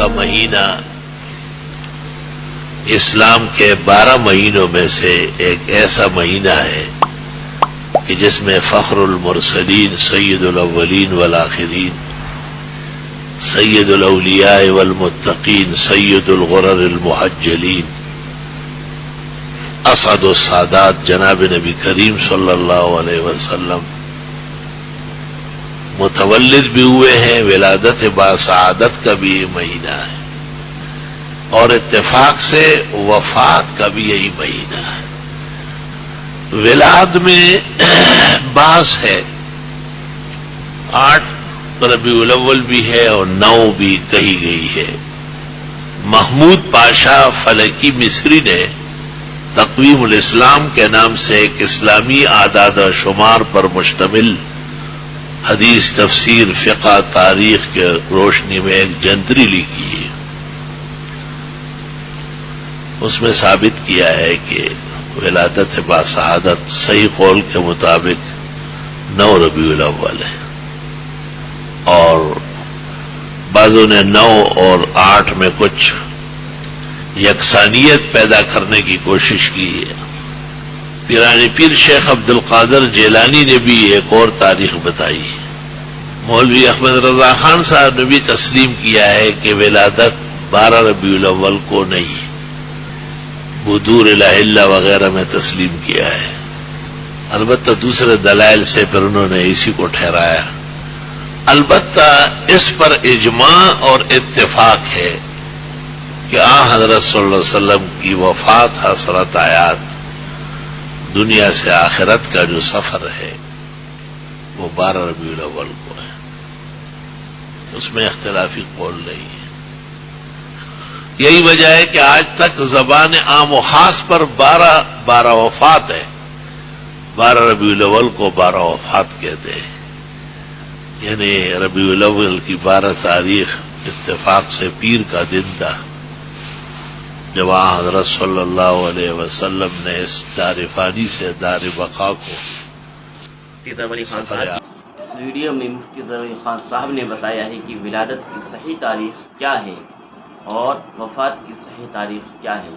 کا مہینہ اسلام کے 12 مہینوں میں سے ایک ایسا مہینہ ہے کہ جس میں فخر المرسلین سید الاولین والآخرین سید الاولیاء والمتقین سید الغرر المحجلین اسعد السادات جناب نبی کریم صلی اللہ علیہ وسلم متولد بھی ہوئے ہیں، ولادت باسعادت کا بھی یہ مہینہ ہے، اور اتفاق سے وفات کا بھی یہی مہینہ ہے۔ ولاد میں بعض ہے، 8 ربیع الاول بھی ہے اور 9 بھی کہی گئی ہے۔ محمود پاشا فلکی مصری نے تقویم الاسلام کے نام سے ایک اسلامی اعداد و شمار پر مشتمل حدیث، تفسیر، فقہ، تاریخ کے روشنی میں ایک جنتری لکھی ہے۔ اس میں ثابت کیا ہے کہ ولادت باسعادت صحیح قول کے مطابق 9 ربیع الاول ہے، اور بعضوں نے 9 اور 8 میں کچھ یکسانیت پیدا کرنے کی کوشش کی ہے۔ پیرانی پیر شیخ عبد القادر جیلانی نے بھی ایک اور تاریخ بتائی ہے۔ مولوی احمد رضا خان صاحب نے بھی تسلیم کیا ہے کہ ولادت 12 ربیع الاول کو نہیں، بدور الہ الا وغیرہ میں تسلیم کیا ہے۔ البتہ دوسرے دلائل سے پھر انہوں نے اسی کو ٹھہرایا۔ البتہ اس پر اجماع اور اتفاق ہے کہ حضرت صلی اللہ علیہ وسلم کی وفات حسرت آیات، دنیا سے آخرت کا جو سفر ہے وہ 12 ربیع الاول کو ہے، اس میں اختلافی قول نہیں ہے۔ یہی وجہ ہے کہ آج تک زبان عام و خاص پر 12 وفات ہے، 12 ربیع الاول کو 12 وفات کہتے ہیں، یعنی ربیع الاول کی 12 تاریخ اتفاق سے پیر کا دن تھا جب حضرت صلی اللہ علیہ وسلم نے اس دار فانی سے دار بقا کو اس ویڈیو میں مفتی ظفر علی خان صاحب نے بتایا ہے کہ ولادت کی صحیح تاریخ کیا ہے اور وفات کی صحیح تاریخ کیا ہے۔